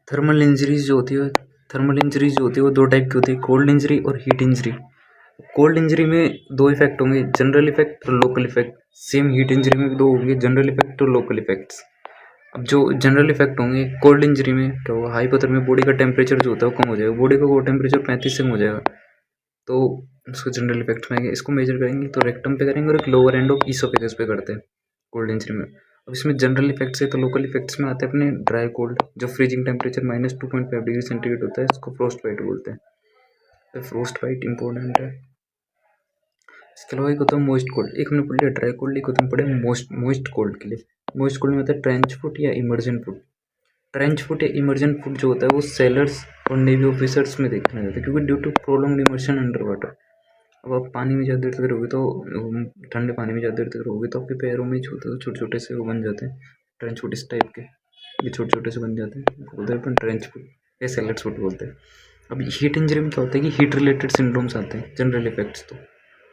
Thermal injuries जो होती है वो दो टाइप की होती है, कोल्ड इंजरी और हीट इंजरी। कोल्ड इंजरी में दो इफेक्ट होंगे, जनरल इफेक्ट और local effect. Same heat injury में भी दो होंगे, जनरल इफेक्ट और लोकल इफेक्ट्स। अब जो जनरल इफेक्ट होंगे कोल्ड इंजरी में क्या होगा, हाइपोथर्मिया, बॉडी का टेम्परेचर जो होता है वो कम हो जाएगा, बॉडी का वो टेम्परेचर 35 से कम हो जाएगा, तो उसको जनरल इफेक्ट में आएंगे। इसको मेजर करेंगे तो रेक्टम पे करेंगे और एक लोअर एंड ऑफ ईसोफेगस पे करते हैं कोल्ड इंजरी में। अब इसमें जनरल इफेक्ट्स है तो लोकल इफेक्ट्स में आते हैं अपने ड्राई कोल्ड, जो फ्रीजिंग टेम्परेचर -2.5 डिग्री सेंटीग्रेड होता है, इसको फ्रोस्ट बाइट बोलते हैं। तो फ्रोस्ट बाइट इंपॉर्टेंट है। इसके अलावा एक होता है मॉइस्ट कोल्ड, एक हमने पढ़ लिया ड्राई कोल्ड, एक होता है पढ़े मॉइस्ट कोल्ड के लिए। मॉइस्ट कोल्ड में होता है ट्रेंच फुट या इमर्जन फुट। ट्रेंच फुट या इमर्जन फुट जो होता है वो सेलर्स और नेवी ऑफिसर्स में देखने जाता है, क्योंकि due to prolonged immersion under water. अब आप पानी में ज़्यादा देर तक रहोगे तो ठंडे पानी में ज़्यादा देर तक रहोगे तो आपके पैरों में छोटे छोटे से वो बन जाते हैं ट्रेंच फुट, इस टाइप के ये छोटे छोटे से बन जाते हैं, बोलते हैं अपन ट्रेंच फुट या सेलर्स फुट बोलते हैं। अब हीट इंजरी में क्या होता है कि हीट रिलेटेड सिंड्रोम्स आते हैं, जनरल इफेक्ट्स। तो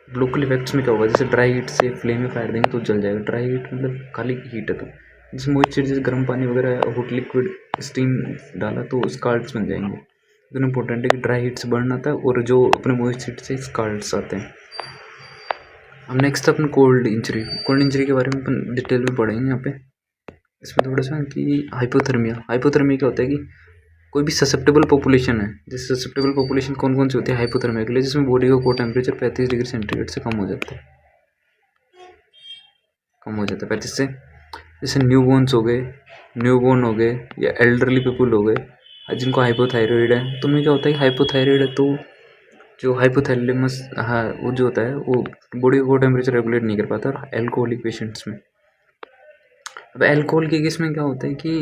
लोकल इफेक्ट्स में क्या होगा, जैसे ड्राई हीट से फ्लेम में फायर देंगे तो जल जाएगा, ड्राई हीट मतलब खाली हीट है, तो जैसे मॉइस्चर, जैसे गर्म पानी वगैरह हॉट लिक्विड स्टीम डाला तो स्कार्ड्स बन जाएंगे। लेकिन इंपॉर्टेंट है कि ड्राई हीट से बर्न आता है और जो अपने मॉइस्ट हीट से स्कार्ड्स आते हैं। अब नेक्स्ट अपन कोल्ड इंजरी के बारे में अपन डिटेल में पढ़ेंगे यहाँ पे। इसमें थोड़ा सा कि हाइपोथर्मिया क्या होता है कि कोई भी ससेप्टेबल पॉपुलेशन है, जैसे ससेप्टेबल पॉपुलेशन कौन कौन सी होती है हाइपोथर्मिया के लिए, जिसमें बॉडी का कोर टेम्परेचर 35 डिग्री सेंटीग्रेड से कम हो जाता है 35 से। जैसे न्यूबॉर्न हो गए या एल्डरली पीपल हो गए जिनको हाइपोथायरॉइड है, तो उनमें क्या होता है कि हाइपोथायरॉइड है तो जो हाइपोथैलेमस, हाँ, वो जो होता है वो बॉडी का टेम्परेचर रेगुलेट नहीं कर पाता। और एल्कोहलिक पेशेंट्स में, अब एल्कोहल के केस में क्या होता है कि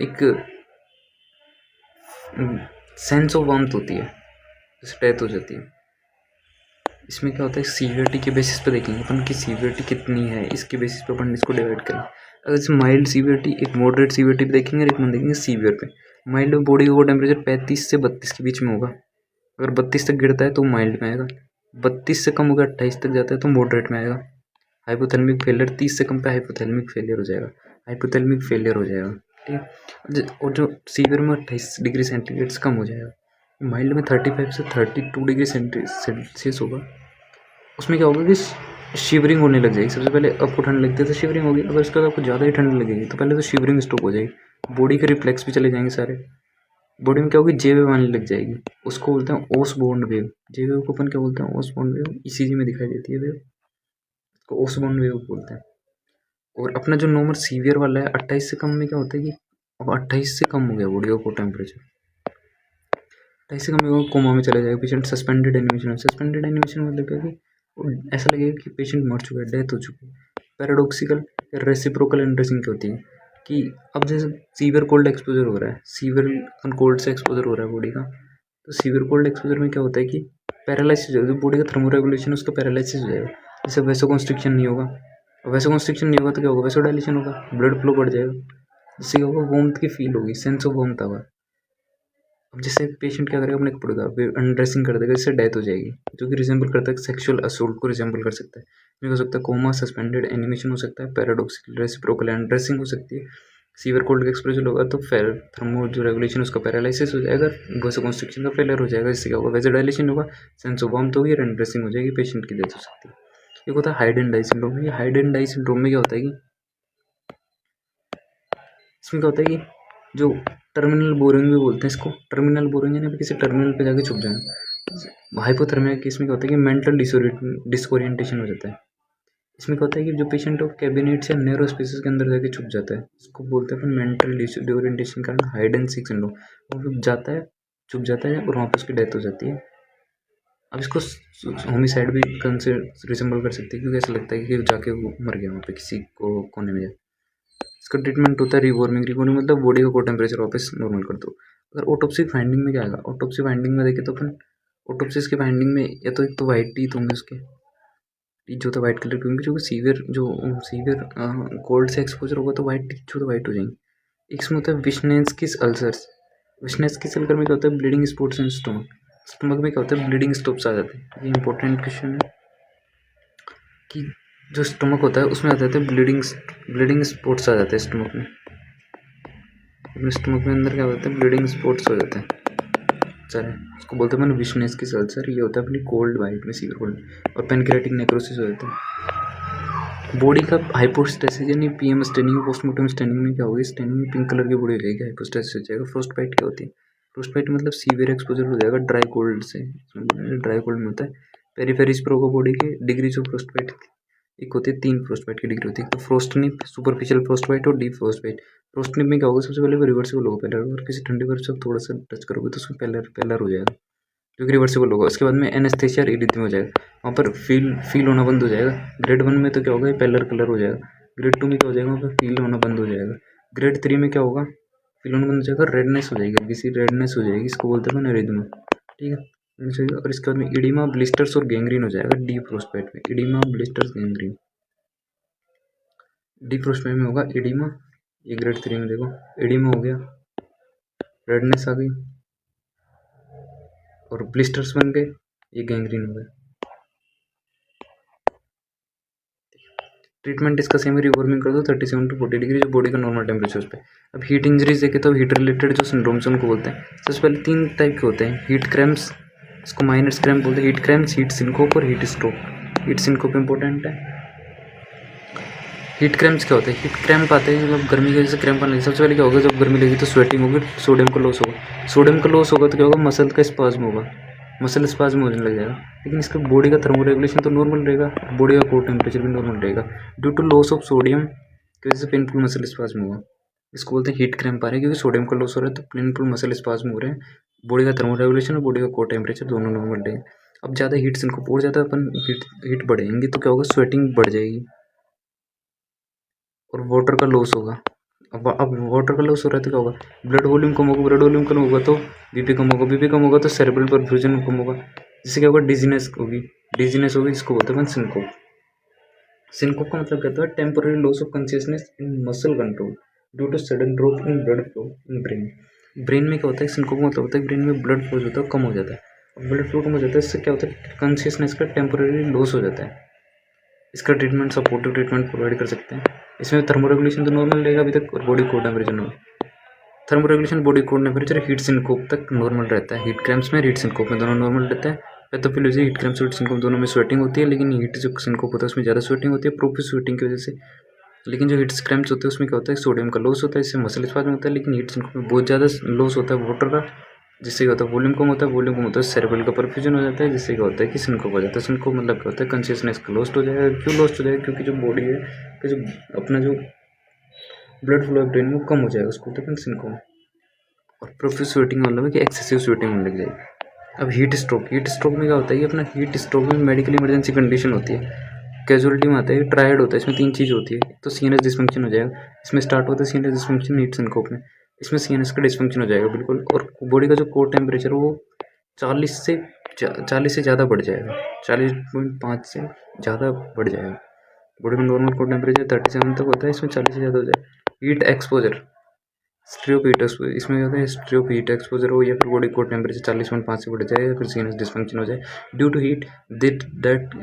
एक सेंस ऑफ वार्मथ होती है, जैसे डेथ हो जाती है। इसमें क्या होता है सीवियरिटी के बेसिस पे देखेंगे अपन की सीवियरिटी कितनी है, इसके बेसिस पे अपन इसको डिवाइड करें। अगर जैसे माइल्ड सीवियरिटी, एक मॉडरेट सीवियरिटी पे देखेंगे और एक मन देखेंगे सीवियर पे। माइल्ड में बॉडी का टेम्परेचर 35 से 32 के बीच में होगा, अगर 32 तक गिरता है तो माइल्ड में आएगा, 32 से कम होगा 28 तक जाता है तो मॉडरेट में आएगा। हाइपोथैलेमिक फेलियर 30 से कम पे हाइपोथैलेमिक फेलियर हो जाएगा, ठीक है। और जो सीवियर में 28 डिग्री सेंटीग्रेड से कम हो जाएगा। माइल्ड में 35 से 32 डिग्री सेल्सियस होगा, उसमें क्या होगा कि शिवरिंग होने लग जाएगी। सबसे पहले आपको ठंड लगती है तो शिवरिंग होगी, अगर उसके बाद आपको ज़्यादा ही ठंड लगेगी तो पहले तो शिवरिंग स्टॉप हो जाएगी, बॉडी के रिफ्लेक्स भी चले जाएंगे सारे। बॉडी में क्या होगी, जे वेव आने लग जाएगी, उसको बोलते हैं ओसबोर्न वेव। जे वेव को अपन क्या बोलते हैं, ओसबोर्न वेव, ईसीजी में दिखाई देती है वेव, उसको ओसबोर्न वेव बोलते हैं। और अपना जो नॉर्मल सीवियर वाला है 28 से कम में क्या होता है कि अब 28 से कम हो गया बॉडी का टेम्परेचर, 28 से कम में कोमा में चला जाएगा पेशेंट, सस्पेंडेड एनिमेशन मतलब क्या कि ऐसा लगेगा कि पेशेंट मर चुका है, डेथ हो चुकी है। पैराडॉक्सिकल या रेसिप्रोकल एंड्रेसिंग क्या होती है कि अब जैसे सीवियर कोल्ड एक्सपोजर हो रहा है, सीवियर कोल्ड से एक्सपोजर हो रहा है बॉडी का, तो सीवियर कोल्ड एक्सपोजर में क्या होता है कि पैरालाइसिस हो जाएगा, बॉडी का थर्मोरेगुलेशन उसका पैरालाइसिस हो जाएगा। जैसे वैसोकंस्ट्रिक्शन नहीं होगा, वैसोकंस्ट्रिक्शन नहीं होगा तो क्या होगा, वैसोडाइलेशन होगा, ब्लड फ्लो बढ़ जाएगा, जिससे क्या होगा, वार्मथ की फील होगी, सेंस ऑफ वार्मथ होगा। अब जैसे पेशेंट क्या करेगा, अपने कपड़े का अनड्रेसिंग कर देगा, जिससे डेथ हो जाएगी, जो कि रिजेंबल करता है सेक्सुअल असोल्ट को रिजेंबल कर सकता है। ये हो सकता है कोमा, सस्पेंडेड एनिमेशन हो सकता है, पैराडॉक्सिकल रेसिप्रोकल अनड्रेसिंग हो सकती है। सीवियर कोल्ड का एक्सपोजर होगा तो थर्मो जो रेगुलेशन उसका पैरालाइसिस हो जाएगा, वैसो कंस्ट्रिक्शन का फेलियर हो जाएगा, जिससे क्या होगा, वैसोडाइलेशन होगा, सेंस ऑफ वार्मथ होगी और अनड्रेसिंग हो जाएगी, पेशेंट की डेथ हो सकती है। एक होता है हाइड एंड डाई सिंड्रोम। ये हाइड एंड डाई सिंड्रोम में क्या होता है कि इसमें क्या होता है कि जो टर्मिनल बोरिंग भी बोलते हैं इसको, टर्मिनल बोरिंग यानी किसी टर्मिनल पे जाके छुप जाना। हाइपोथर्मिया के इसमें क्या होता है कि मेंटल डिसोरिएंटेशन हो जाता है। इसमें क्या होता है कि जो पेशेंट ऑफ कैबिनेट्स या नैरो स्पेसेस के अंदर जाके छुप जाता है, इसको बोलते हैं अपन मेंटल डिसोरिएंटेशन के कारण हाइड एंड सीक सिंड्रोम। वो जाता है, छुप जाता है और वहाँ पर उसकी डेथ हो जाती है। अब इसको होमिसाइड भी रिसेंबल कर सकती है, क्योंकि ऐसा लगता है कि जाके वो मर गया वहाँ पे किसी को कोने में जाए। इसका ट्रीटमेंट होता है रिवॉर्मिंग मतलब बॉडी का कोर टेम्परेचर वापस नॉर्मल कर दो। अगर ऑटोप्सी फाइंडिंग में क्या आएगा, ऑटोप्सी फाइंडिंग में देखें तो अपन ऑटोप्सिस के फाइंडिंग में या तो एक तो वाइट टीथ होंगे उसके, टीथ जो तो वाइट कलर के होंगे, जो सीवियर कोल्ड से एक्सपोजर होगा तो वाइट टीथ जो तो वाइट हो जाएंगे। इसमें होता है विशनेस्किस अल्सर्स। विशनेस्किस अल्सर में क्या होता है, ब्लीडिंग स्पॉट्स इन स्टमक में क्या होता है, ब्लीडिंग स्टॉप्स आ जाते हैं। ये इंपॉर्टेंट क्वेश्चन है कि जो स्टमक होता है उसमें आ जाते हैं ब्लीडिंग स्पॉट्स आ जाते हैं स्टमक में। अपने स्टमक में अंदर क्या होता है, ब्लीडिंग स्पॉट्स हो जाते हैं सर, इसको बोलते हैं विशनेस की सल्सर। ये होता है अपनी कोल्ड वाइट में, सीवियर कोल्ड। और पेनक्रियाटिक नेक्रोसिस हो जाता है। बॉडी का हाइपोस्टेसिस यानी पीएम स्टेनिंग, पोस्टमार्टम स्टेनिंग में क्या होगी, स्टेनिंग में पिंक कलर की बॉडी हो जाएगी, हाइपोस्टेसिस हो जाएगा। फ्रोस्ट बाइट क्या होती है, फ्रोस्ट बाइट मतलब सीवियर एक्सपोजर हो जाएगा ड्राई कोल्ड से, ड्राई कोल्ड में होता है। पेरीफेरिस पर होगा बॉडी के डिग्रीज ऑफ फ्रोस्ट बाइट एक होती है, 3 फ्रोस्ट बाइट की डिग्री होती है, तो फ्रोस्टनिप, सुपरफिशियल फ्रोस्ट बाइट और डीप फ्रोस्ट बाइट। फ्रोस्टनिप में क्या होगा, सबसे पहले वो रिवर्सिबल होगा पहले, अगर किसी ठंडे बर्फ से थोड़ा सा टच करोगे तो उसमें पेलर हो जाएगा, जो कि रिवर्सिबल होगा। उसके बाद में एनेस्थेसिया और इरिथमिया हो जाएगा, वहाँ पर फील होना बंद हो जाएगा। ग्रेड 1 में तो क्या होगा, पेलर कलर हो जाएगा। ग्रेड 2 में क्या हो जाएगा, वहाँ पर फील होना बंद हो जाएगा। ग्रेड 3 में क्या होगा, फील होना बंद हो जाएगा, रेडनेस हो जाएगी, किसी रेडनेस हो जाएगी, इसको बोलते हैं एरिथमिया, ठीक है। और इसके बाद में इडिमा, ब्लिस्टर्स और गैंग्रीन हो जाएगा डीप फ्रोस्टबाइट में, इडिमा, ब्लिस्टर्स, गैंग्रीन। डीप फ्रोस्टबाइट में होगा इडिमा, ये ग्रेड 3 में देखो इडिमा हो गया, रेडनेस आ गई और ब्लिस्टर्स बन गए, ये गैंग्रीन हो गया। ट्रीटमेंट इसका सेम रिवॉर्मिंग कर दो 37 to 40 डिग्री, जो बॉडी का नॉर्मल टेम्परेचर पे। अब हीट इंजरीज देखे तो हीट रिलेटेड जो सिंड्रोम्स उनको बोलते हैं, सबसे पहले 3 टाइप के होते हैं, हीट क्रैम्प्स, इसको माइनर क्रैम्प बोलते हैं, हीट क्रैम्प्स, हीट सिंकोप और heat stroke. Heat syncope important है। हीट क्रैम्प्स क्या होते हैं, हीट क्रैम्प आते हैं मतलब गर्मी की वजह से क्रैम्प आने लगे। सबसे पहले क्या होगा, जब गर्मी लगी तो स्वेटिंग होगी, सोडियम का लॉस होगा। सोडियम का लॉस होगा तो क्या होगा, मसल का स्पाज्म होगा, मसल स्पाज्म होने लग जाएगा। लेकिन इसका बॉडी का थर्मो रेगुलेशन तो नॉर्मल रहेगा, बॉडी का कोर टेम्परेचर भी नॉर्मल रहेगा। Due to loss of sodium की वजह से पेनफुल मसल स्पाज्म होगा, इसको बोलते हैं हीट क्रैम्प आ रहे हैं, क्योंकि सोडियम का लॉस हो रहा है तो पेनफुल मसल स्पाज्म हो रहे हैं। बॉडी का थर्मो रेगुलेशन और बॉडी का कोर टेम्परेचर दोनों नॉर्मल रहेंगे। अब ज़्यादा हीट सिंकोप और ज़्यादा अपन हीट बढ़ेंगे तो क्या होगा, स्वेटिंग बढ़ जाएगी और वाटर का लॉस होगा। अब वाटर का लॉस हो रहा है तो क्या होगा, ब्लड वॉल्यूम कम होगा, ब्लड वॉल्यूम कम होगा तो बीपी कम होगा, बीपी कम होगा तो सेरेब्रल परफ्यूजन कम होगा, जिससे क्या होगा, डिजीनेस होगी, डिजीनेस होगी, इसको बोलते हैं सिंकोप। सिंकोप का मतलब कहता है temporary loss of consciousness in muscle control due to sudden drop in blood flow in brain. Brain में क्या होता है, सिंकोप का मतलब होता है ब्रेन में ब्लड फ्लो होता है कम हो जाता है, और ब्लड फ्लो कम हो जाता है, इससे क्या होता है, कॉन्शियसनेस का टेम्पोररी लॉस हो जाता है। इसका ट्रीटमेंट सपोर्टिव ट्रीटमेंट प्रोवाइड कर सकते हैं। इसमें थर्मो रेगुलेशन तो नॉर्मल रहेगा अभी तक, और body core temperature normal. Thermo regulation, body core temperature, heat syncope तक नॉर्मल रहता है। हीट क्रैम्प्स में, हीट सिंकोप में दोनों नॉर्मल रहता है। पैथोफिजियोलॉजी, हीट क्रैम्प्स और हीट सिंकोप दोनों में स्वेटिंग होती है, लेकिन हीट जो सिंकोप होता है उसमें ज़्यादा स्वेटिंग होती है प्रोफिस स्वेटिंग की वजह से। लेकिन जो हीट क्रैम्प्स होते हैं उसमें क्या होता है, सोडियम का लॉस होता है, इससे मसल स्पाज्म होता है। लेकिन हीट सिंकोप में बहुत ज़्यादा लॉस होता है वाटर का, जिससे क्या होता है, वॉल्यूम कम होता है, वॉल्यूम कम होता है, सेरेब्रल का परफ्यूजन हो जाता है, जिससे क्या होता है कि सिंकोप हो जाता है। सिंकोप मतलब क्या होता है, कॉन्शियसनेस का लॉस्ट हो जाएगा। क्यों लॉस्ट हो जाएगा, क्योंकि जो बॉडी है कि जो अपना जो ब्लड फ्लो है ब्रेन में कम हो जाएगा, उसको बोलते हैं सिंकोप। और प्रोफिस स्वेटिंग मतलब है कि एक्सेसिव स्वेटिंग होने लग जाएगी। अब हीट स्ट्रोक, हीट स्ट्रोक में क्या होता है, ये अपना हीट स्ट्रोक में मेडिकल इमरजेंसी कंडीशन होती है, कैजुअलिटी में आता है, ट्रायड होता है, इसमें 3 चीज़ होती है। तो सीएनएस डिसफंक्शन हो जाएगा, इसमें स्टार्ट होता है सीएनएस डिसफंक्शन हीट सिंकोप में, इसमें सीएनएस का डिसफंक्शन हो जाएगा बिल्कुल। और बॉडी का जो कोर टेम्परेचर वो 40 से ज़्यादा बढ़ जाएगा, 40.5 से ज़्यादा बढ़ जाएगा। बॉडी में नॉर्मल कोर टेम्परेचर 37 तक होता है, इसमें 40 से ज़्यादा हो जाएगा। हीट एक्सपोजर, स्ट्रियोप हीट एक्सपोजर, इसमें क्या होता है, स्ट्रियोप हीट एक्सपोजर हो या फिर बॉडी कोर टेम्परेचर 40.5 से बढ़ जाए या फिर सीएनएस डिसफंक्शन हो जाए due to heat, that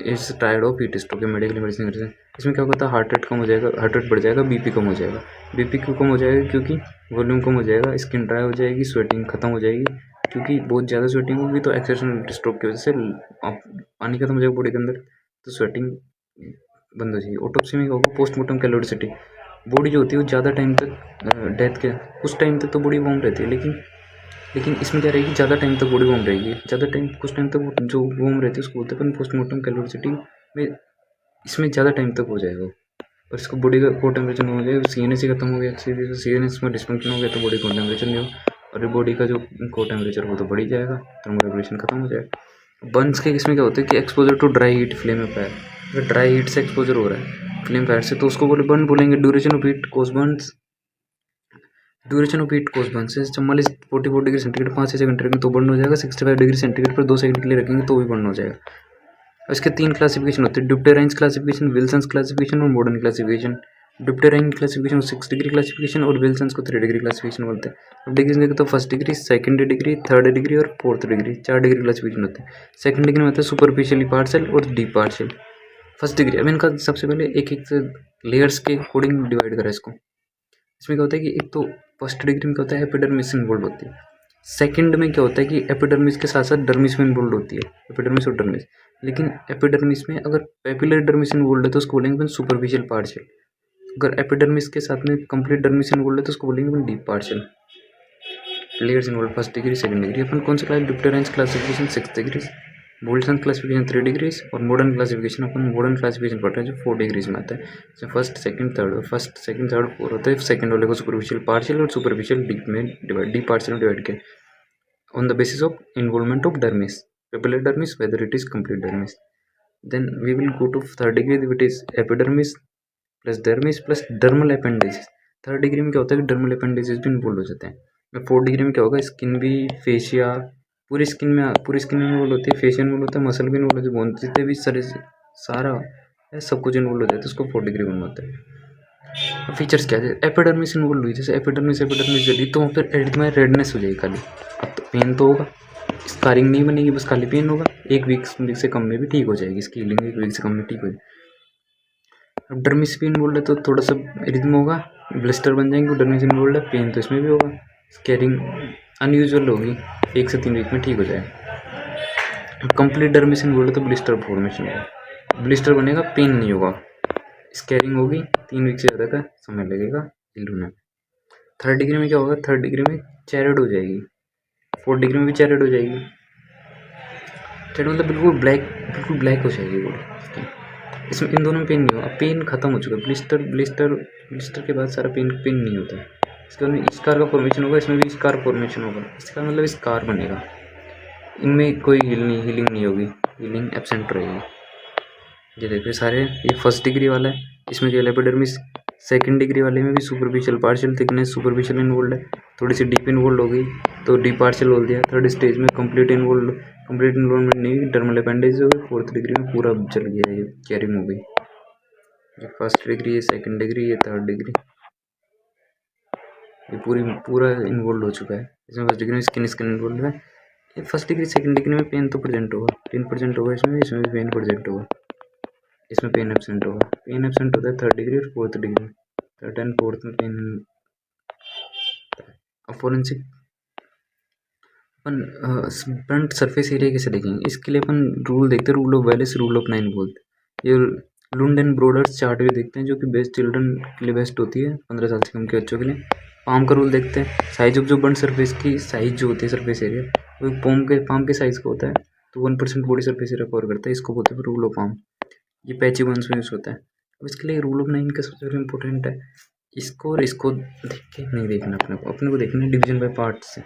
is tired of heat stroke, medical medicine. इसमें क्या होता है, हार्ट रेट कम हो जाएगा, हार्ट रेट बढ़ जाएगा, बीपी कम हो जाएगा। बीपी क्यों कम हो जाएगा, क्योंकि वॉल्यूम कम हो जाएगा, स्किन ड्राई हो जाएगी, स्वेटिंग खत्म हो जाएगी, क्योंकि बहुत ज़्यादा स्वेटिंग होगी तो एक्सेशन स्ट्रोक की वजह से पानी खत्म हो जाएगा बॉडी के अंदर, तो स्वेटिंग बंद हो जाएगी। ऑटोप्सी में क्या होगा, पोस्टमार्टम कैलोरिसिटी, बॉडी जो होती है वो ज़्यादा टाइम तक डेथ के कुछ टाइम तक तो बॉडी वार्म रहती है, लेकिन इसमें क्या रहेगी, ज़्यादा टाइम तक बॉडी वार्म रहेगी, ज़्यादा टाइम कुछ टाइम तक जो वार्म रहती है उसको बोलते हैं पोस्टमार्टम कैलोरिसिटी में, इसमें ज़्यादा टाइम तक हो जाएगा। और इसको बॉडी का कोर टेम्परेचर नहीं हो जाएगा, सीएनएस ही खत्म हो गया, सीएनएस में डिस्फंक्शन हो गया तो बॉडी कोर टेम्परेचर नहीं हो, और बॉडी का जो कोर टेम्परेचर वो तो बढ़ ही जाएगा, थर्मो रेगुलेशन खत्म हो जाएगा। बर्न्स के इसमें क्या होता है कि exposure to dry heat flame में फायर, अगर ड्राई हीट से एक्सपोजर हो रहा है फ्लेम फायर से तो उसको बर्न बोलेंगे। Duration of heat cause burns, duration of heat cause burns 44 degree centigrade 5 से 6 घंटे रखेंगे तो बर्न हो जाएगा, 65 डिग्री सेंटीग्रेड पर 2 सेकंड के लिए रखेंगे तो भी बर्न हो जाएगा। इसके 3 क्लासिफिकेशन होते हैं, ड्यूटेराइन्स क्लासिफिकेशन, विल्सन्स क्लासिफिकेशन और modern classification. Dupuytren classification 6 degree classification और विल्सन्स को 3 डिग्री क्लासिफिकेशन बोलते हैं। अब डिग्री देखें तो first degree, second degree, third degree और फोर्थ डिग्री, 4 डिग्री क्लासिफिकेशन होते हैं। सेकंड डिग्री में होता है सुपरफिशियली पार्शियल और डीप पार्शियल। फर्स्ट डिग्री, अब इनका सबसे पहले एक लेयर्स के अकॉर्डिंग डिवाइड करा इसको। इसमें क्या होता है कि एक तो फर्स्ट डिग्री में क्या होता है, एपिडर्मिस इन्वॉल्व होती है। सेकंड में क्या होता है कि एपिडर्मिस के साथ साथ डर्मिस में इन्वॉल्व होती है, एपिडर्मिस और डर्मिस। लेकिन एपिडर्मिस में अगर पेपिलर डर्मिस इन्वॉल्व है तो उसको बोलेंगे सुपरफिशियल पार्शियल। अगर एपिडर्मिस के साथ में कंप्लीट डर्मिस इन्वॉल्व है तो उसको बोलेंगे deep partial. Layers involve first degree second degree. अपन कौन सा class, Dupuytren's classification 6 degree, Bolton classification 3 degrees और मॉडर्न क्लासिफिकेशन अपन मॉडर्न क्लासिफिकेशन पढ़ रहे हैं जो 4 डिग्रीज में आता है। इसमें फर्स्ट सेकंड थर्ड फोर होता है। सेकंड वाले को सुपरफिशियल पार्शियल और सुपरफिशियल डीप में डिवाइड, डीप पार्शियल में डिवाइड किया on the basis of involvement of dermis, papillary dermis, whether it is complete dermis. Then we will go to third degree, which is epidermis plus dermis plus dermal appendages. Third degree में क्या होता है कि dermal appendages भी involve हो जाते हैं। Fourth degree में क्या होगा, स्किन भी, फेशिया, पूरी स्किन में इन्वॉल्व होती है, फेशियल इन्वॉल्व होता है, मसल भी इन्वॉल्व होती है, बोन जितने भी सारा है सब कुछ इन्वॉल्व हो जाता है, उसको फोर्थ डिग्री में होता है। फीचर्स क्या है, एपिडर्मिस इन्वॉल्व हुई, जैसे एपिडर्मिस जली तो फिर एंड में रेडनेस हो जाएगी खाली। अब तो पेन तो होगा, स्कारिंग नहीं बनेगी, बस खाली पेन होगा। एक वीक से कम में भी ठीक हो जाएगी, इसकी हीलिंग एक वीक से कम में ठीक हो जाएगी। अब डर्मिस भी इन्वॉल्व है तो थोड़ा सा रिज्म होगा, ब्लिस्टर बन जाएंगे। डर्मिस इन्वॉल्व है, पेन तो इसमें भी होगा, स्कैरिंग अनयूजुअल होगी, 1 से 3 वीक में ठीक हो जाएगा। कंप्लीट डर्मिस इन्वॉल्व है तो ब्लिस्टर फॉर्मेशन होगा, ब्लिस्टर बनेगा, पेन नहीं होगा, स्कैरिंग होगी, 3 वीक से ज़्यादा का समय लगेगा हील होने में। थर्ड डिग्री में क्या होगा, थर्ड डिग्री में चैरेड हो जाएगी, फोर्थ डिग्री में भी चैरेड हो जाएगी। चैरेड मतलब बिल्कुल ब्लैक हो जाएगी बॉडी। इसमें इन दोनों में पेन नहीं होगा, पेन खत्म हो चुका है। ब्लिस्टर के बाद सारा पेन नहीं होता है। इसके बाद स्कार का फॉर्मेशन होगा, इसमें भी स्कार फॉर्मेशन होगा, इसका मतलब स्कार बनेगा। इनमें कोई हीलिंग नहीं होगी, हीलिंग एब्सेंट रहेगी। ये देखिए सारे, ये फर्स्ट डिग्री वाला है, इसमें जो एपिडर्मिस। सेकंड डिग्री वाले में भी superficial partial thickness superficial involve है, थोड़ी सी डीप इन्वॉल्व हो गई तो डीप पार्शियल बोल दिया। थर्ड स्टेज में कंप्लीट इन्वॉल्वमेंट नहीं, डर्मल अपेंडेज हो गई। फोर्थ डिग्री में पूरा चल गया, ये कैरिंग हो गई। ये फर्स्ट डिग्री, ये सेकंड डिग्री, ये थर्ड डिग्री, ये पूरा इन्वॉल्व हो चुका है। इसमें फर्स्ट डिग्री में स्किन इन्वॉल्व है। ये फर्स्ट डिग्री सेकंड डिग्री में पेन तो प्रेजेंट होगा, पेन प्रेजेंट होगा, इसमें भी पेन प्रेजेंट होगा, इसमें पेन एब्सेंट होगा। पेन एब्सेंट होता है थर्ड डिग्री और fourth degree, third and fourth में पेन। अब फोरेंसिक अपन फ्रंट सरफेस एरिया कैसे देखेंगे, इसके लिए अपन रूल देखते हैं, रूल ऑफ वेलिस, रूल ऑफ 9 बोलते। ये लुंड एंड ब्रोडर्स चार्ट भी देखते हैं, जो कि बेस्ट चिल्ड्रन के लिए बेस्ट होती है, 15 साल से कम के बच्चों के लिए। पाम का रूल देखते हैं, साइज ऑफ जो बर्न सरफेस की साइज जो होती है सरफेस एरिया, वो पाम के साइज का होता है, तो 1% बॉडी सरफेस एरिया कवर करता है, इसको बोलते हैं रूल ऑफ पाम। ये पैची वंस में यूज होता है। अब इसके लिए रूल ऑफ 9 का सबसे ज़्यादा इंपॉर्टेंट है, इसको और इसको देख के नहीं देखना, अपने को देखना है डिवीजन बाय पार्ट से।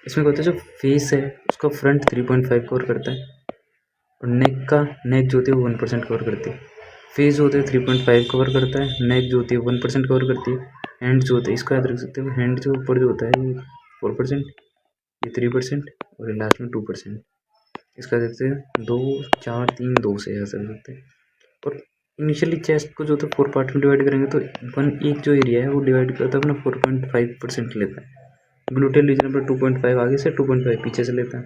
इसमें क्या होता है, जो फेस है उसका फ्रंट 3.5 कवर करता है, और नेक जो होती है वो 1% कवर करती है। फेस जो होता है 3.5 कवर करता है, नेक जो होती है 1% कवर करती है, हैंड जो होता है इसको याद रख सकते हो, हैंड जो ऊपर जो होता है ये 4%, ये 3% और लास्ट में 2%। इसका देखते हैं 2 4 3 2 से ऐसा कर सकते हैं। और इनिशियली चेस्ट को जो होता है 4 पार्ट में डिवाइड करेंगे तो एक जो एरिया है वो डिवाइड करता है अपना 4.5% लेता है। ग्लूटेल रीजन पर 2.5 आगे से 2.5 पीछे से लेता है,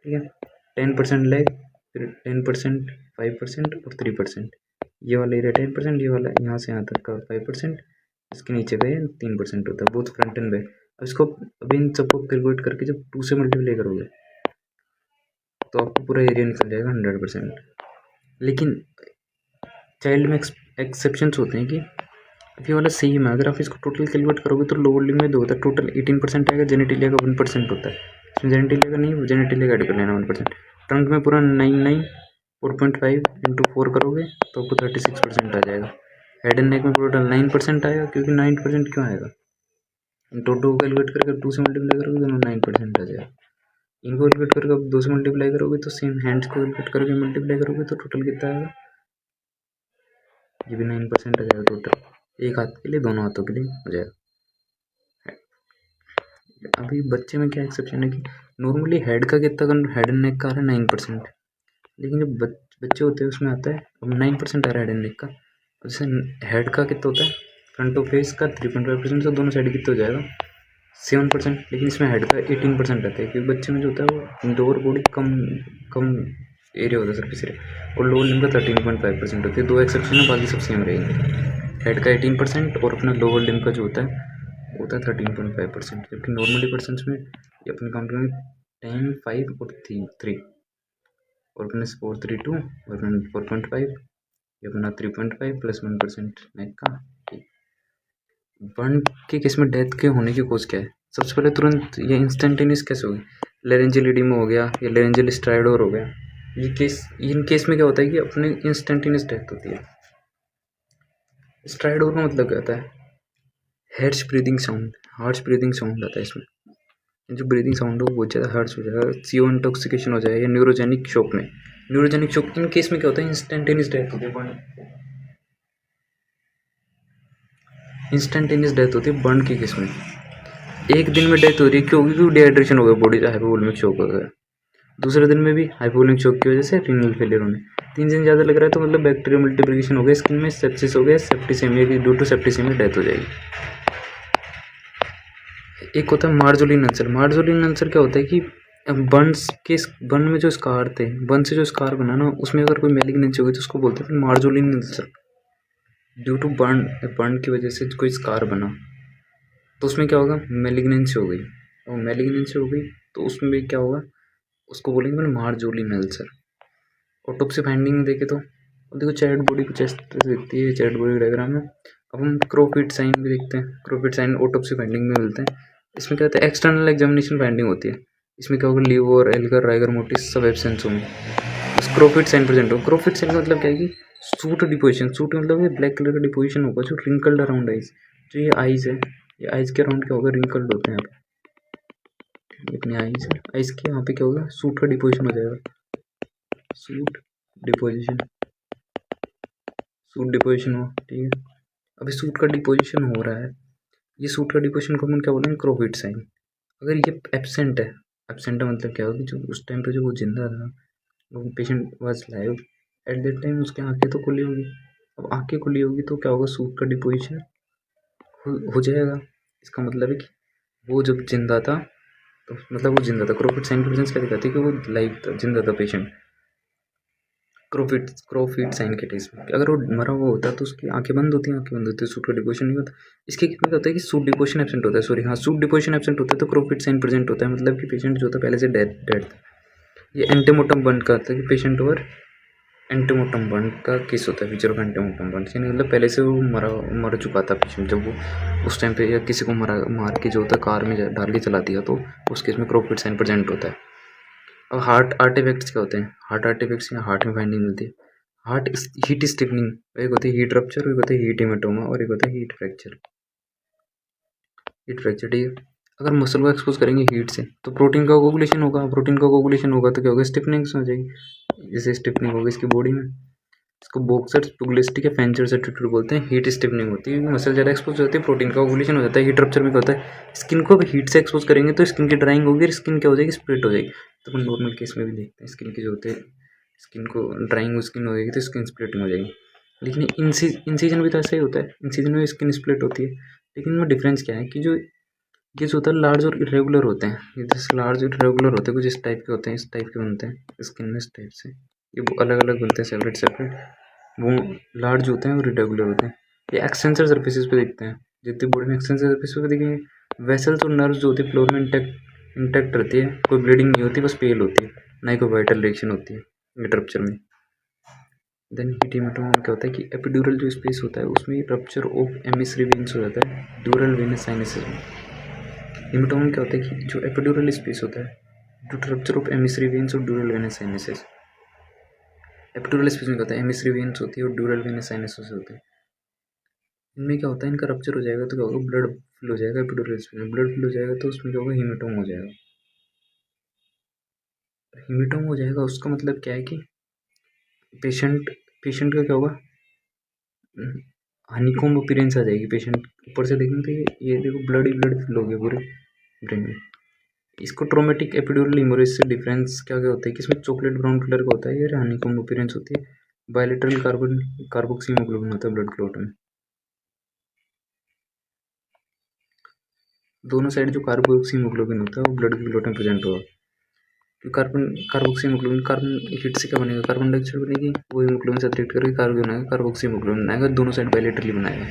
ठीक है। 10% लेग, फिर 10%, 5% और 3%। ये वाला एरिया 10%, ये वाला यहाँ से यहाँ तक का 5%, इसके नीचे का 3% होता है, बोथ फ्रंट एंड बैक। अब इसको अभी इन सबको कैलकुलेट करके जब 2 से मल्टीप्लाई करोगे तो आपको पूरा एरिया निकल जाएगा 100%। लेकिन चाइल्ड में एक्सेप्शंस होते हैं कि ये वाला सेम है, अगर आप इसको टोटल कैलकुलेट करोगे तो लोअर लिम्ब में 2 होता है, टोटल 18% आएगा, जेनेटिलिया का 1% होता है, इसमें जेनेटिलिया का नहीं, जेनेटिलिया का ऐड कर लेना 1%। ट्रंक में पूरा 9 4.5 × 4 करोगे तो आपको 36% आ जाएगा। हेड एंड नेक में टोटल 9% आएगा, क्योंकि 9% क्यों आएगा, इन टोटल को कैलकुलेट करके 2 से मल्टीप्लाई करोगे तो 9% आ जाएगा। इनको कैलकुलेट करके 2 से मल्टीप्लाई करोगे तो सेम, हैंड्स को कैलकुलेट करके मल्टीप्लाई करोगे तो टोटल कितना आएगा, ये भी 9% आ जाएगा टोटल, एक हाथ के लिए, दोनों हाथों के लिए हो जाएगा। अभी बच्चे में क्या एक्सेप्शन है कि नॉर्मली हेड का कितना, हेड एंड नेक का आ रहा है 9%, लेकिन जो बच्चे होते हैं उसमें आता है अब 9% आ रहा है हेड एंड नेक का। जैसे हेड का कितना होता है, फ्रंट ऑफ फेस का 3.5%, तो दोनों साइड कितना हो जाएगा 7%, लेकिन इसमें हेड का 18% आता है, क्योंकि बच्चे में जो होता है वो लोअर बॉडी कम एरिया होता है सरफेस एरिया, और लोअर लिम्ब का 13.5% होती है। 2 एक्सेप्शन है, बाकी सब सेम रहेंगे। हेड का 18% और अपना लोअर लिम्ब का जो होता है होता है 13.5%, जबकि नॉर्मली पर्सन में ये अपने काउंट करेंगे 10, 5 और 3 और अपने 4, 3, 2 और अपने 4.5, ये अपना 3.5 प्लस 1% नेक का। बर्न के केस में डेथ के होने की कोज क्या है? सबसे पहले तुरंत ये इंस्टेंटेनियस कैसे होगी? लेरेंजियल एडिमा हो गया या लेरेंजियल स्ट्राइडोर हो गया, इन केस में क्या होता है कि अपने इंस्टेंटेनियस डेथ होती है। स्ट्राइडोर का मतलब क्या होता है? हार्श ब्रीदिंग साउंड आता है इसमें। जो ब्रीदिंग साउंड हो बहुत ज़्यादा हार्श हो जाएगा, CO इंटॉक्सिकेशन हो जाएगा या न्यूरोजेनिक शॉक में। न्यूरोजेनिक शॉक इन केस में क्या होता है? इंस्टेंटेनियस डेथ होती है। इंस्टेंटेनियस डेथ होती है बर्न के केस में। एक दिन में डेथ हो रही है, क्यों? क्योंकि डिहाइड्रेशन हो गया, बॉडी का हाइपोवोलेमिक शॉक हो गया। दूसरे दिन में भी हाइपोवोलेमिक शॉक की वजह से रीनल फेलियर होने। 3 दिन ज़्यादा लग रहा है तो मतलब बैक्टीरियल मल्टीप्लिकेशन हो गया स्किन में, सेप्सिस हो गया, सेप्टिसेमिया की ड्यू टू सेप्टिसेमिया डेथ हो जाएगी। एक होता है मार्जोलिन अल्सर। मार्जोलिन अल्सर क्या होता है कि बर्न में जो स्कार थे, बर्न से जो स्कार बना ना, उसमें अगर कोई मैलिग्नेंसी हो गई तो उसको बोलते हैं मार्जोलिन अल्सर। ड्यू टू बर्न की वजह से कोई स्कार बना तो उसमें क्या होगा? मैलिग्नेंसी हो गई, और मैलिग्नेंसी हो गई तो उसमें क्या होगा? उसको बोलेंगे मैंने मार्जोलिन अल्सर। ऑटोप्सी फाइंडिंग में देखे तो देखो चाइल्ड बॉडी कुछ इस तरह से दिखती है चाइल्ड बॉडी डायग्राम में। अब हम क्रोफिट साइन भी देखते हैं, क्रोफिट साइन ऑटोप्सी फाइंडिंग में मिलते हैं। इसमें क्या होता है? एक्सटर्नल एग्जामिनेशन फाइंडिंग होती है। इसमें क्या होगा? लीवर, एल्गर, राइगर मोटिस सब एब्सेंस होंगे, बस क्रोफिट साइन प्रेजेंट हो। क्रोफिट साइन का मतलब क्या है कि सूट डिपोजिशन। सूट मतलब ये ब्लैक कलर का डिपोजिशन होगा जो रिंकल्ड अराउंड आइज। जो ये आइज है, ये आइज के अराउंड क्या होगा? रिंकल्ड होते हैं। अपनी आइज है, आइज के यहाँ पे क्या होगा? सूट का डिपोजिशन हो जाएगा। सूट डिपोजिशन हो, ठीक है। अभी सूट का डिपोजिशन हो रहा है, ये सूट का डिपोजिशन को हम क्या बोलेंगे? क्रोफिट साइन। अगर ये एब्सेंट है मतलब क्या होगा कि जो उस टाइम पे जो वो जिंदा था, वो patient was live at that time, उसकी आंखें तो खुली होगी। अब आंखें खुली होगी तो क्या होगा? सूट का डिपोजिशन हो जाएगा। इसका मतलब है कि वो जब जिंदा था तो मतलब वो जिंदा था। क्रोफिट साइन की प्रेजेंस क्या दिखाती है? कि वो लाइव था, जिंदा था पेशेंट। क्रोफिट साइन के केस में अगर वो मरा हुआ होता है तो उसकी आंखें बंद होती है, सूट का डिपोजिशन नहीं होता। इसके केस में क्या होता है कि सूट डिपोजिशन एब्सेंट होता है, सूट डिपोजिशन एब्सेंट होता है तो क्रोफिट साइन प्रेजेंट होता है, मतलब कि पेशेंट जो था पहले से डेड था। ये एंटीमोर्टम बर्न का होता है कि पेशेंट ओवर एंटीमोर्टम बर्न का केस होता है, फीचर ऑफ एंटीमोर्टम बर्न, यानी मतलब पहले से वो मर चुका था पेशेंट जब वो उस टाइम पे, या किसी को मार के जो होता है कार में डाल के चला दिया, तो उस केस में क्रोफिट साइन प्रेजेंट होता है। अब हार्ट आर्टिफैक्ट्स क्या होते हैं? हार्ट आर्टिफैक्ट्स या हार्ट में फाइंडिंग मिलती है। हार्ट हीट स्टिफनिंग, एक होती है हीट रप्चर, एक होता है हीट हेमाटोमा, और एक होता है हीट फ्रैक्चर। ठीक है। अगर मसल को एक्सपोज करेंगे हीट से तो प्रोटीन का कोगुलेशन होगा, तो क्या होगा? स्टिफनिंग हो जाएगी। जैसे स्टिफनिंग होगी इसकी बॉडी में, इसको बॉक्सर पुगलिस्टिक या फेंचर एटीट्यूड बोलते हैं। हीट स्टिफनिंग होती है, मसल ज़्यादा एक्सपोज होती है, प्रोटीन का कोगुलेशन हो जाता है। हीट रप्चर में क्या होता है? स्किन को हीट से एक्सपोज करेंगे तो स्किन की ड्राइंग होगी, स्किन क्या हो जाएगी? स्प्लिट हो जाएगी। तो अपन नॉर्मल केस में भी देखते हैं स्किन की जो होते हैं, स्किन को ड्राइंग स्किन हो जाएगी तो स्किन स्प्लिटिंग हो जाएगी। लेकिन इंसीजन भी तो ऐसा ही होता है, इंसीजन में स्किन स्प्लिट होती है। लेकिन इनमें डिफरेंस क्या है कि जो ये जो होता है लार्ज और इरेगुलर होते हैं, ये जैसे लार्ज और इरेगुलर होते हैं, कुछ इस टाइप के होते हैं, इस टाइप के बनते हैं स्किन में, इस टाइप से ये अलग अलग बनते हैं, सेपरेट। वो लार्ज होते हैं और इरेगुलर होते हैं। ये एक्सटेंसर सर्फेसिस पे दिखते हैं, जितनी बॉडी में एक्सटेंसर सर्फेस पे दिखेंगे। वेसल्स और नर्व्स जो होती है फ्लोर में इंटैक्ट रहती है, कोई ब्लीडिंग नहीं होती, बस पेल होती है, ना ही कोई वाइटल रिएक्शन होती है हीट रप्चर में। देन हीट हेमाटोमा में क्या होता है कि एपिड्यूरल जो स्पेस होता है उसमें रप्चर ऑफ एमिसरी वेन्स हो जाता है ड्यूरल वेनस साइनसेस में। हेमाटोमा में क्या होता है कि जो एपिड्यूरल स्पेस होता है due to rupture of emissary veins और dural venous sinuses. Epidural space में क्या होता है? एमिसरी वेन्स होती है और ड्यूरल वेनस साइनसेस होते हैं। इनमें क्या होता है? इनका रप्चर हो जाएगा तो क्या होगा? ब्लड फ्लो हो जाएगा एपिड्यूरल स्पेस में, ब्लड फ्लो हो जाएगा तो उसमें क्या होगा? हेमाटोमा हो जाएगा। हेमाटोमा हो जाएगा उसका मतलब क्या है कि पेशेंट का क्या होगा? हनीकॉम्ब अपीयरेंस आ जाएगी। पेशेंट ऊपर से देखेंगे तो ये देखो ब्लड फ्लो हो गया पूरे ब्रेन में। इसको ट्रोमेटिक एपिड्यूरल हेमोरेज से डिफरेंस क्या होता है कि इसमें चॉकलेट ब्राउन कलर का होता है, ये हनीकॉम्ब अपीयरेंस होती है। बायलेटरल कार्बोक्सी हीमोग्लोबिन होता है ब्लड क्लॉट में, दोनों साइड जो कार्बोक्सी हीमोग्लोबिन होता है वो ब्लड क्लॉट में प्रेजेंट होगा। कार्बोक्सी हीमोग्लोबिन, कार्बन हीट से क्या बनेगा? कार्बन डाइऑक्साइड बनेगी, वो हीमोग्लोबिन से अतिरिक्त करके कार्बन बनाएगा, कार्बोक्सी हीमोग्लोबिन बनाएगा, दोनों साइड बायलेटरली बनाएगा।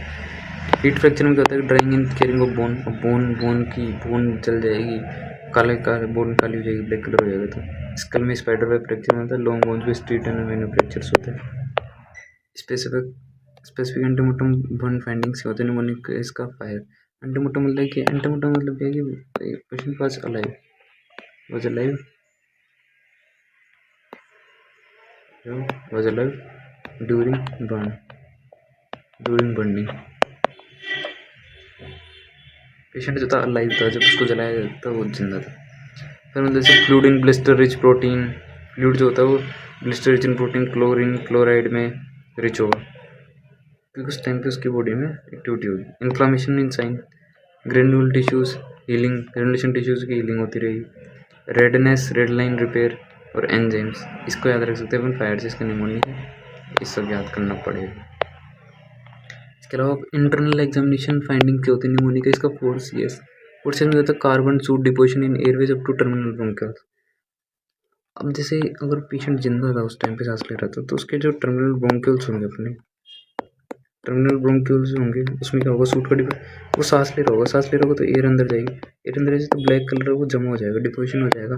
हीट फ्रैक्चर में क्या होता है, drawing and caring of bone, bone जल जाएगी, काले बोन काली हो जाएगी, ब्लैक कलर हो जाएगा। तो स्कल में स्पाइडर वेब फ्रैक्चर होता है, लॉन्ग बोन्स पे स्ट्रीट एंड वेन्यू फ्रैक्चर्स होते हैं। स्पेसिफिक एंटीमोर्टम बर्न फाइंडिंग्स होते हैं निमोनिक इसका फायर। एंटीमोर्टम मतलब क्या है कि patient was alive during burning. Patient जो था अलाइव था जब उसको जलाया था, वो जिंदा था। फिर मतलब जैसे fluid in blister rich protein, fluid जो होता है वो blister rich in protein chloride में रिच होगा, क्योंकि उस टाइम पे उसकी बॉडी में एक्टिविटी होगी। Inflammation in sign, granule tissues healing, granulation tissues की हीलिंग होती रहेगी। रेडनेस, रेड लाइन रिपेयर और एंजाइम्स, इसको याद रख सकते हैं अपन, फायर से इसका निमोनिया है, ये सब याद करना पड़ेगा। इसके अलावा इंटरनल एग्जामिनेशन फाइंडिंग क्या होती है निमोनिया का, इसका 4CS में होता है carbon soot deposition in airways up to terminal bronchioles. अब जैसे अगर पेशेंट जिंदा था उस टाइम पे सांस ले रहा था, तो उसके जो टर्मिनल ब्रोंकियल्स होंगे उसमें क्या होगा, सूट का वो सांस ले रहा होगा तो एयर अंदर जाएगी, एयर अंदर जाए तो ब्लैक कलर वो जमा हो जाएगा, डिपोजिशन हो जाएगा।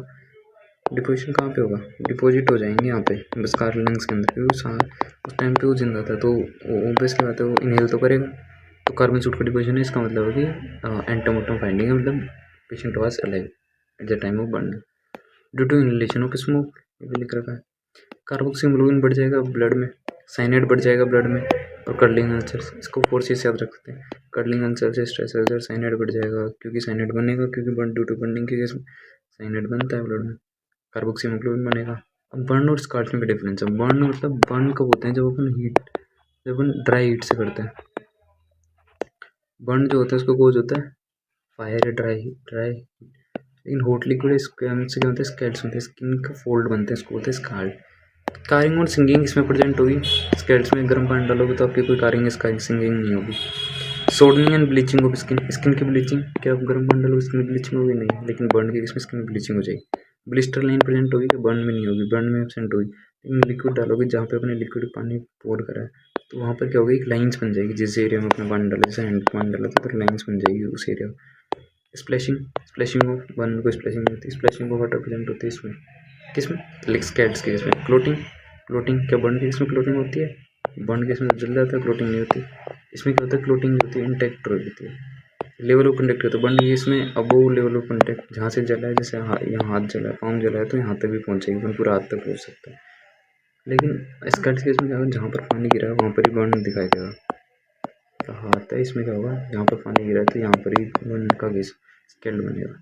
डिपोजिशन कहाँ पे होगा, डिपॉजिट हो जाएंगे यहाँ पे बस कार लंग्स के अंदर, क्योंकि उस टाइम पे वो जिंदा था, तो ऑब्वियसली बात है वो इनहेल तो करेगा। तो कार्बन सूट का डिपोजिशन है, इसका मतलब है कि एंटीमोर्टम फाइंडिंग है, मतलब patient was alive at the time of burning due to inhalation of smoke, ये भी लिख रखा है। कार्बोक्सीमोग्लोबिन बढ़ जाएगा ब्लड में, साइनाइड बढ़ जाएगा ब्लड में, और कर्लिंग अल्सर्स, इसको 4CS याद रख सकते हैं। कर्लिंग अल्सर से स्ट्रेस अल्सर, साइनाइड बढ़ जाएगा, क्योंकि साइनाइड बनेगा, क्योंकि बर्न ड्यू टू बर्निंग के केस में साइनाइड बनता है ब्लड में, कार्बोक्सीमोग्लोबिन बनेगा। अब बर्न और स्कार्च में डिफरेंस है। बर्न मतलब बर्न कब होते हैं, जब अपन ड्राई हीट से करते हैं। बर्न जो होता है उसका कोज होता है फायर, ड्राई, लेकिन हॉट लिक्विड इसके से क्या होता है, स्केल्स होते हैं, स्किन का फोल्ड बनते हैं, इसको बोलते हैं स्कार्ड। कारिंग और सिंगिंग इसमें प्रेजेंट होगी। स्केल्स में गर्म पानी डालोगे तो आपकी कोई कारिंग सिंगिंग नहीं होगी। सोडनिंग एंड ब्लीचिंग ऑफ स्किन की ब्लीचिंग, क्या आप गर्म पानी डालोगे स्किन ब्लीचिंग होगी, नहीं, लेकिन बर्न के इसमें स्किन ब्लीचिंग हो जाएगी। ब्लिस्टर लाइन प्रेजेंट होगी, कि बर्न में नहीं होगी, बर्न में एबसेंट होगी। लेकिन लिक्विड डालोगे, जहाँ पे अपने लिक्विड पानी पोर करा है, तो वहाँ पर क्या होगी, एक लाइन्स बन जाएगी, जिस एरिया में अपने पानी डाला, जैसे हैंड पानी डाला था तो लाइन्स बन जाएगी उस एरिया। स्प्लैशिंग ऑफ बर्न को स्प्लैशिंग होती है, स्प्लैशिंग ऑफ वाटर प्रेजेंट होती है इसमें, किसमें, स्कैट्स के इसमें। क्लोटिंग क्या बर्न के इसमें क्लोटिंग होती है, बर्न के इसमें जल जाता है, क्लोटिंग नहीं होती। इसमें क्या होता है, क्लोटिंग होती है इंटेक्ट होती है। लेवल ऑफ कंटेक्ट होता है बर्न की इसमें, अबोव लेवल ऑफ कंटेक्ट, जहाँ से जला है, जैसे यहाँ हाथ जला है, पाँव जला है, तो यहाँ तक भी पहुँचेगी, बर्न पूरा हाथ तक पहुँच सकता है। लेकिन स्कैट्स के इसमें क्या होगा, जहाँ पर पानी गिरा है वहाँ पर ही बर्न दिखाई देगा। तो हाथ है, इसमें क्या होगा, जहाँ पर पानी गिरा है तो यहाँ पर ही बर्न का केस स्केल्ड बनेगा।